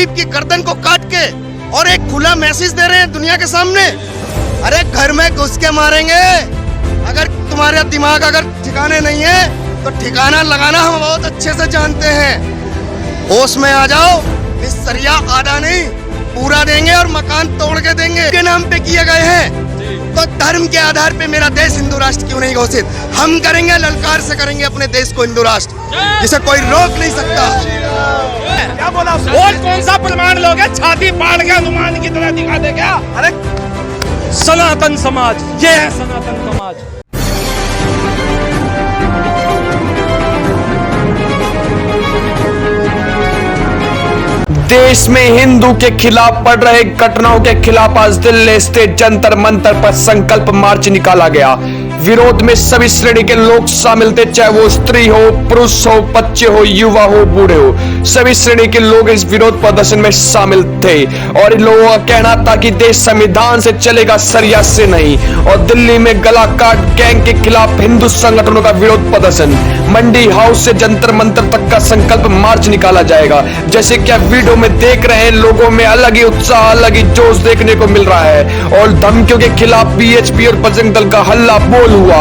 गरीब की गर्दन को काट के और एक खुला मैसेज दे रहे हैं दुनिया के सामने। अरे घर में घुस के मारेंगे। अगर तुम्हारा दिमाग अगर ठिकाने नहीं है तो ठिकाना लगाना हम बहुत अच्छे से जानते हैं। होश में आ जाओ, इस सरिया आधा नहीं पूरा देंगे और मकान तोड़ के देंगे के नाम पे किए गए हैं। तो धर्म के आधार पे मेरा देश हिंदू राष्ट्र क्यों नहीं घोषित? हम करेंगे, ललकार से करेंगे अपने देश को हिंदू राष्ट्र, जिसे कोई रोक नहीं सकता। क्या बोला? और कौन सा प्रमाण लोगे? छाती फाड़ के हनुमान की तरह दिखा दे क्या? अरे सनातन समाज, ये है सनातन समाज। देश में हिंदू के खिलाफ पड़ रहे घटनाओं के खिलाफ आज दिल्ली स्थित जंतर मंतर पर संकल्प मार्च निकाला गया। विरोध में सभी श्रेणी के लोग शामिल थे, चाहे वो स्त्री हो, पुरुष हो, बच्चे हो, युवा हो, बूढ़े हो, सभी श्रेणी के लोग इस विरोध प्रदर्शन में शामिल थे। और इन लोगों का कहना था कि देश संविधान से चलेगा, सरिया से नहीं। और दिल्ली में गला काट गैंग के खिलाफ हिंदू संगठनों का विरोध प्रदर्शन, मंडी हाउस से जंतर मंतर तक का संकल्प मार्च निकाला जाएगा। जैसे कि आप वीडियो में देख रहे हैं, लोगों में अलग ही उत्साह, अलग ही जोश देखने को मिल रहा है। और धमकियों के खिलाफ बीएचपी और बजरंग दल का हल्ला बोल हुआ।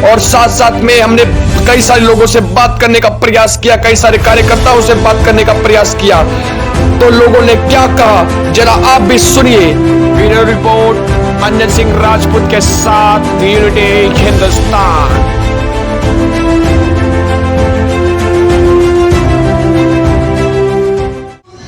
और साथ साथ में हमने कई सारे लोगों से बात करने का प्रयास किया, कई सारे कार्यकर्ताओं से बात करने का प्रयास किया। तो लोगों ने क्या कहा जरा आप भी सुनिए। ब्यूरो रिपोर्ट अंजन सिंह राजपूत के साथ, यूनिटी हिंदुस्तान।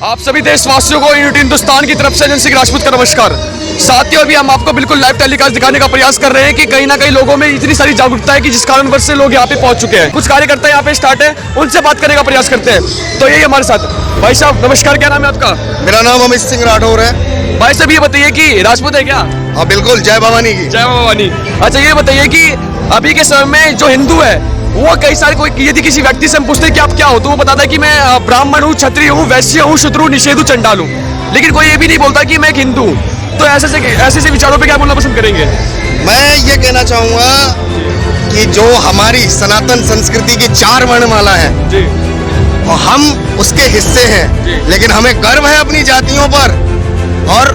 आप सभी देशवासियों को यूनिटी हिंदुस्तान की तरफ से अंजन सिंह राजपूत का नमस्कार। साथियों, अभी हम आपको बिल्कुल लाइव टेलीकास्ट दिखाने का प्रयास कर रहे हैं कि कहीं ना कहीं लोगों में इतनी सारी जागरूकता है कि जिस कारणवश से लोग यहाँ पे पहुंच चुके हैं। कुछ कार्यकर्ता यहाँ पे स्टार्ट है, उनसे बात करने का प्रयास करते हैं। तो यही हमारे साथ भाई साहब, नमस्कार, क्या नाम है आपका? मेरा नाम अमित सिंह राठौर है। भाई साहब, ये बताइए कि राजपूत है क्या? हाँ बिल्कुल, जय भवानी की। जय भवानी। अच्छा, ये बताइए कि अभी के समय में जो हिंदू है वो कई सारे, कोई यदि किसी व्यक्ति से हम पूछते हैं कि आप क्या हो, तो वो बताता है कि मैं ब्राह्मण हूँ, क्षत्रिय हूँ, वैश्य हूँ, शूद्र हूँ, निषेध हूँ, चंडाल हूँ। लेकिन कोई ये भी नहीं बोलता कि मैं एक हिंदू हूँ। तो ऐसे विचारों पे क्या बोलना पसंद करेंगे? मैं ये कहना चाहूंगा कि जो हमारी सनातन संस्कृति की 4 वर्णमाला है जी, और हम उसके हिस्से हैं, लेकिन हमें गर्व है अपनी जातियों पर। और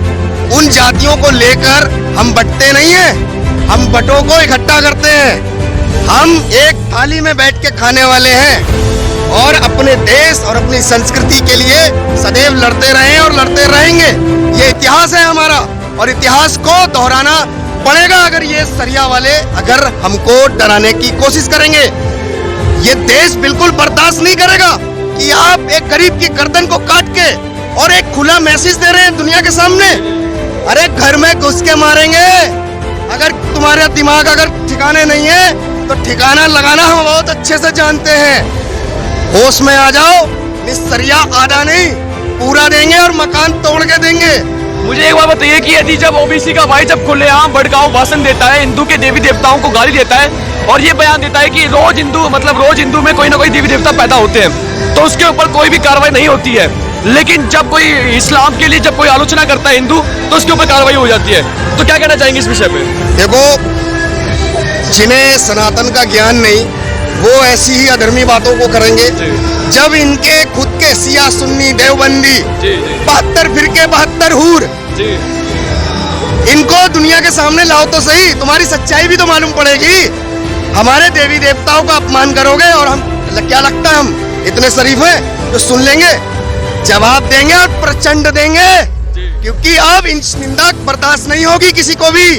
उन जातियों को लेकर हम बंटते नहीं हैं, हम बटों को इकट्ठा करते हैं। हम एक थाली में बैठ के खाने वाले हैं और अपने देश और अपनी संस्कृति के लिए सदैव लड़ते रहे हैं और लड़ते रहेंगे। ये इतिहास है हमारा और इतिहास को दोहराना पड़ेगा अगर ये सरिया वाले अगर हमको डराने की कोशिश करेंगे। ये देश बिल्कुल बर्दाश्त नहीं करेगा कि आप एक गरीब की गर्दन को काट के और एक खुला मैसेज दे रहे हैं दुनिया के सामने। अरे घर में घुस के मारेंगे। अगर तुम्हारा दिमाग अगर ठिकाने नहीं है तो ठिकाना लगाना हम बहुत अच्छे से जानते हैं। होश में आ जाओ, इस सरिया आधा नहीं पूरा देंगे और मकान तोड़ के देंगे। मुझे एक बात बताइए कि यदि जब ओबीसी का भाई जब खुलेआम भड़काऊ भाषण देता है, हिंदू के देवी देवताओं को गाली देता है और ये बयान देता है कि रोज हिंदू में कोई ना कोई देवी देवता पैदा होते हैं, तो उसके ऊपर कोई भी कार्रवाई नहीं होती है। लेकिन जब कोई इस्लाम के लिए जब कोई आलोचना करता है हिंदू, तो उसके ऊपर कार्रवाई हो जाती है। तो क्या कहना चाहेंगे इस विषय पे? देखो, जिन्हें सनातन का ज्ञान नहीं वो ऐसी ही अधर्मी बातों को करेंगे। जब इनके खुद के सिया सुन्नी देवबंदी 72 फिरके 72 हूर, इनको दुनिया के सामने लाओ तो सही, तुम्हारी सच्चाई भी तो मालूम पड़ेगी। हमारे देवी देवताओं का अपमान करोगे और हम क्या लगता है हम इतने शरीफ हैं जो सुन लेंगे? जवाब देंगे और प्रचंड देंगे, क्योंकि अब इंच निंदा बर्दाश्त नहीं होगी किसी को भी।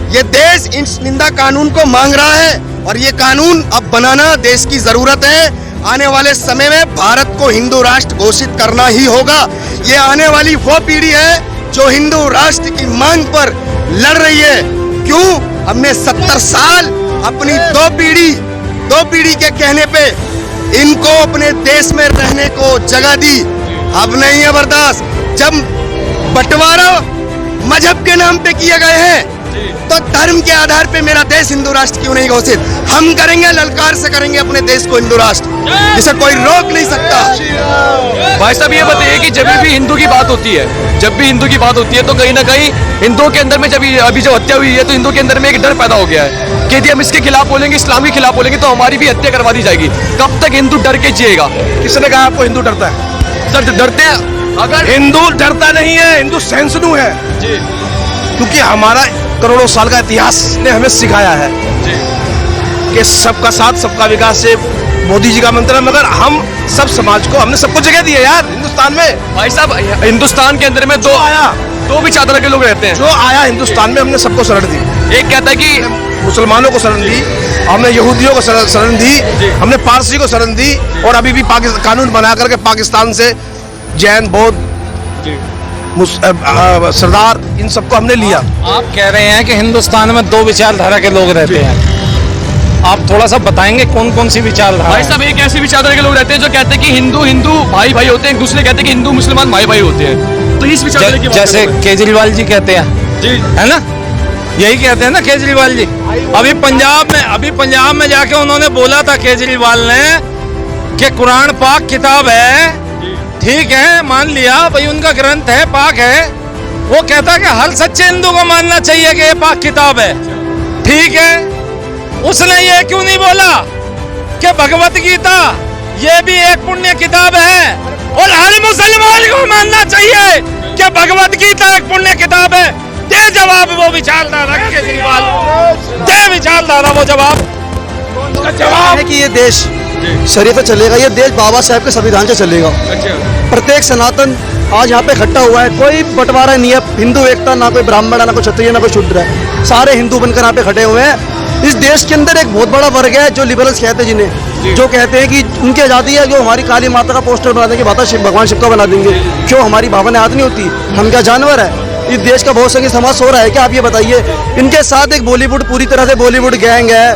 ये देश इंच निंदा कानून को मांग रहा है और ये कानून अब बनाना देश की जरूरत है। आने वाले समय में भारत को हिंदू राष्ट्र घोषित करना ही होगा। ये आने वाली वो पीढ़ी है जो हिंदू राष्ट्र की मांग पर लड़ रही है। क्यों? हमने 70 साल अपनी दो पीढ़ी के कहने पे इनको अपने देश में रहने को जगह दी। अब नहीं है बर्दाश्त। जब बंटवारा मजहब के नाम पे किए गए हैं तो धर्म के आधार पे मेरा देश हिंदू राष्ट्र क्यों नहीं घोषित? हम करेंगे, ललकार से करेंगे अपने देश को हिंदू राष्ट्र, जिसे कोई रोक नहीं सकता। भाई साहब, ये बताइए कि जब भी हिंदू की बात होती है तो कहीं ना कहीं हिंदुओं के अंदर में जब अभी जो हत्या हुई है तो हिंदुओं के अंदर में एक डर पैदा हो गया है कि यदि हम इसके खिलाफ बोलेंगे, इस्लाम के खिलाफ बोलेंगे तो हमारी भी हत्या करवा दी जाएगी। कब तक हिंदू डर के जिएगा? किसने कहा आपको हिंदू डरता है? सर, डरते हैं अगर हिंदू डरता नहीं है, हिंदू सहिष्णु है, क्योंकि हमारा करोड़ों साल का इतिहास ने हमें सिखाया है कि सबका साथ सबका विकास से मोदी जी का मंत्र है, मगर हम सब समाज को हमने सबको जगह दी है यार हिंदुस्तान में। भाई साहब, हिंदुस्तान के अंदर में दो विचारधारा के लोग रहते हैं। जो आया हिंदुस्तान में हमने सबको शरण दी। एक कहता है कि मुसलमानों को शरण दी, हमने यहूदियों को शरण दी, हमने पारसी को शरण दी, और अभी भी कानून बना करके पाकिस्तान से जैन, बौद्ध, सरदार, इन सबको हमने लिया। आप कह रहे हैं कि हिंदुस्तान में दो विचारधारा के लोग रहते हैं, आप थोड़ा सा बताएंगे कौन कौन सी विचारधारा? भाई साहब, एक ऐसी विचारधारा के लोग रहते हैं जो कहते हैं कि हिंदू भाई भाई होते हैं, दूसरे कहते हैं कि हिंदू मुसलमान भाई भाई होते हैं। तो इस विचारधारा की बात जैसे करो। केजरीवाल जी कहते हैं जी, है ना, यही कहते हैं ना केजरीवाल जी। अभी पंजाब में जाके उन्होंने बोला था केजरीवाल ने कि कुरान पाक किताब है, ठीक है, मान लिया भाई उनका ग्रंथ है, पाक है। वो कहता कि हर सच्चे हिंदू को मानना चाहिए कि ये पाक किताब है, ठीक है। उसने ये क्यों नहीं बोला कि भगवत गीता ये भी एक पुण्य किताब है और हर मुसलमान को मानना चाहिए कि भगवत गीता एक पुण्य किताब है? दे जवाब वो विचारधारा केजरीवाल, दे विचारधारा वो जवाब। जवाब है कि ये देश शरीयत पे चलेगा, ये देश बाबा साहब के संविधान से चलेगा। प्रत्येक सनातन आज यहाँ पे इकट्ठा हुआ है, कोई बंटवारा नहीं है, हिंदू एकता, ना कोई ब्राह्मण है, ना कोई क्षत्रिय, ना कोई शूद्र है, सारे हिंदू बनकर यहाँ पे खड़े हुए हैं। इस देश के अंदर एक बहुत बड़ा वर्ग है जो लिबरल्स कहते हैं, जिन्हें जो कहते हैं कि उनकी आज़ादी है, जो हमारी काली माता का पोस्टर बना देंगे, भगवान शिव का बना देंगे। क्यों हमारी भावनाएं याद नहीं होती? हम क्या जानवर है? इस देश का बहुत संघी समाज सो रहा है क्या? आप ये बताइए। इनके साथ एक बॉलीवुड, पूरी तरह से बॉलीवुड गैंग है,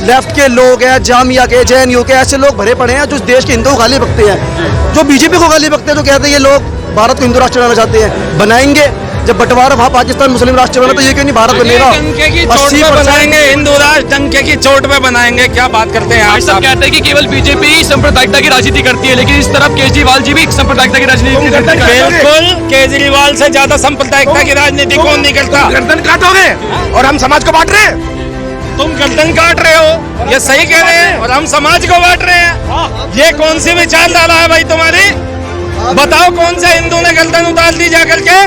लेफ्ट के लोग हैं, जामिया के, JNU के, ऐसे लोग भरे पड़े हैं जो देश के हिंदुओं को गाली बकते हैं, जो बीजेपी को गाली बकते हैं, जो कहते हैं ये लोग भारत को हिंदू राष्ट्र बनाना चाहते हैं। बनाएंगे जब बंटवारा वहाँ पाकिस्तान मुस्लिम राष्ट्र बना, तो ये क्यों नहीं भारत बनेगा? डंके की चोट पे बनाएंगे हिंदू राष्ट्र, डंके की चोट पे बनाएंगे। क्या बात करते हैं आप? सब कहते हैं कि केवल बीजेपी ही सांप्रदायिकता की राजनीति करती है, लेकिन इस तरफ केजरीवाल जी भी सांप्रदायिकता की राजनीति करते हैं। बिल्कुल, केजरीवाल से ज्यादा सांप्रदायिकता की राजनीति कौन नहीं करता? गर्दन काटोगे और हम समाज को बांट रहे हैं। तुम गर्दन काट रहे हो, ये सही कह रहे हैं, और हम समाज को बांट रहे हैं। ये कौन सी विचारधारा है भाई तुम्हारी? बताओ कौन सा हिंदू ने गर्दन उतार दी जाकर के?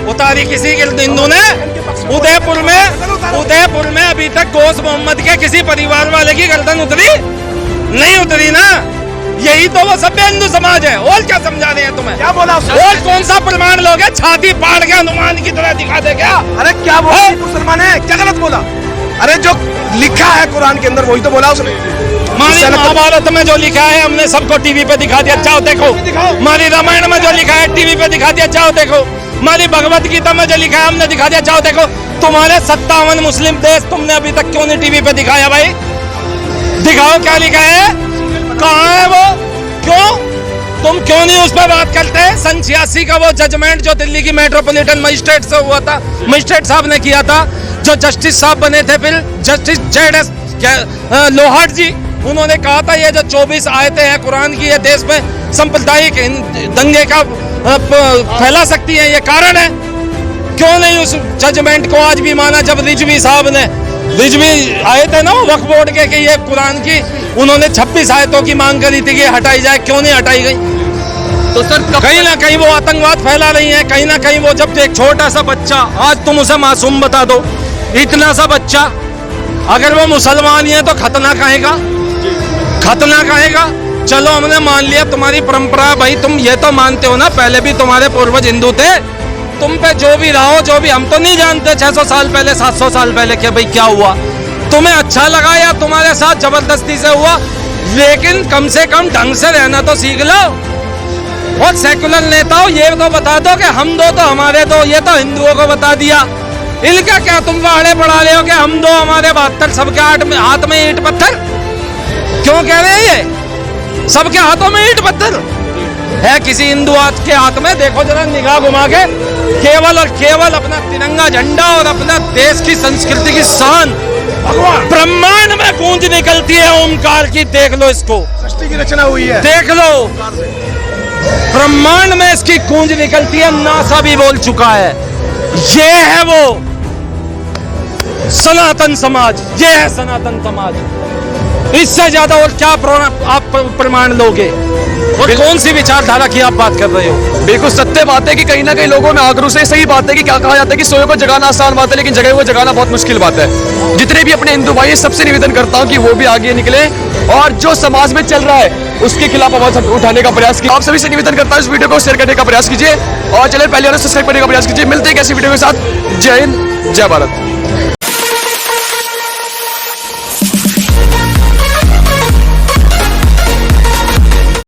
उतारी किसी हिंदू ने? उदयपुर में अभी तक गोश मोहम्मद के किसी परिवार वाले की गर्दन उतरी नहीं? उतरी ना। यही तो वो सभ्य हिंदू समाज है। और क्या समझा रहे हैं तुम्हें? क्या बोला? और कौन सा प्रमाण लोगे? छाती पाड़ के हनुमान की तरह दिखा दे क्या? अरे क्या बोला? मुसलमान है क्या? गलत बोला? अरे जो लिखा है कुरान के अंदर वही तो बोला उसने। महाभारत में जो लिखा है हमने सबको टीवी पे दिखा दिया, जाओ देखो। हमारी रामायण में जो लिखा है टीवी पे दिखा दिया, जाओ देखो। हमारी भगवत गीता में जो लिखा है हमने दिखा दिया, जाओ देखो। तुम्हारे 57 मुस्लिम देश तुमने अभी तक क्यों नहीं टीवी पे दिखाया भाई? दिखाओ क्या लिखा है, कहाँ है वो? क्यों तुम क्यों नहीं उस पर बात करते? सन 86 का वो जजमेंट जो दिल्ली की मेट्रोपॉलिटन मजिस्ट्रेट से हुआ था, मजिस्ट्रेट साहब ने किया था, जो जस्टिस साहब बने थे फिर जस्टिस ZS लोहाट जी, उन्होंने कहा था ये जो 24 आयतें हैं कुरान की, ये देश में सांप्रदायिक दंगे का फैला सकती है, ये कारण है। क्यों नहीं उस जजमेंट को आज भी माना? जब रिजवी साहब ने, रिजवी आए थे ना वो वक्फ बोर्ड के, कि ये कुरान की उन्होंने 26 आयतों की मांग करी थी कि हटाई जाए, क्यों नहीं हटाई गई? तो सर कहीं ना कहीं वो आतंकवाद फैला रही है, कहीं ना कहीं वो, जब एक छोटा सा बच्चा, आज तुम उसे मासूम बता दो, इतना सा बच्चा, अगर वो मुसलमान ही है तो खतना कहेगा, खतना कहेगा। चलो हमने मान लिया तुम्हारी परंपरा भाई, तुम ये तो मानते हो ना पहले भी तुम्हारे पूर्वज हिंदू थे, तुम पे जो भी रहो, जो भी, हम तो नहीं जानते 600 साल पहले 700 साल पहले कि भाई क्या हुआ, तुम्हें अच्छा लगा या तुम्हारे साथ जबरदस्ती से हुआ, लेकिन कम से कम ढंग से रहना तो सीख लो। और सेकुलर नेताओं ये तो बता दो कि हम दो तो हमारे दो, ये तो हिंदुओं को बता दिया। इनका क्या तुम पहाड़े बढ़ा रहे हो कि हम दो हमारे 72, सबके हाथ में ईंट पत्थर? क्यों कह रहे हैं ये? सबके हाथों में ईंट पत्थर है, किसी हिंदू के हाथ में देखो जरा, निगाह घुमा के, केवल और केवल अपना तिरंगा झंडा और अपना देश की संस्कृति की शान ब्रह्मांड में गूंज निकलती है ओमकार की। देख लो इसको, सृष्टि की रचना हुई है, देख लो, ब्रह्मांड में इसकी गूंज निकलती है। नासा भी बोल चुका है, ये है वो सनातन समाज, ये है सनातन समाज। इससे ज्यादा और क्या आप प्रमाण लोगे? और कौन सी विचारधारा की आप बात कर रहे हो? बिल्कुल सत्य बात है कि कहीं ना कहीं लोगों में आक्रोश है। सही बात है कि क्या कहा जाता है कि सोए को जगाना आसान बात है, लेकिन जगह को जगाना बहुत मुश्किल बात है। जितने भी अपने हिंदू भाई हैं, सबसे निवेदन करता हूं कि वो भी आगे निकले और जो समाज में चल रहा है उसके खिलाफ आवाज उठाने का प्रयास कीजिए। आप सभी से निवेदन करता हूं इस वीडियो को शेयर करने का प्रयास कीजिए और चैनल पहले वाले सब्सक्राइब करने का प्रयास कीजिए। मिलते हैं एक ऐसी वीडियो के साथ। जय हिंद, जय भारत।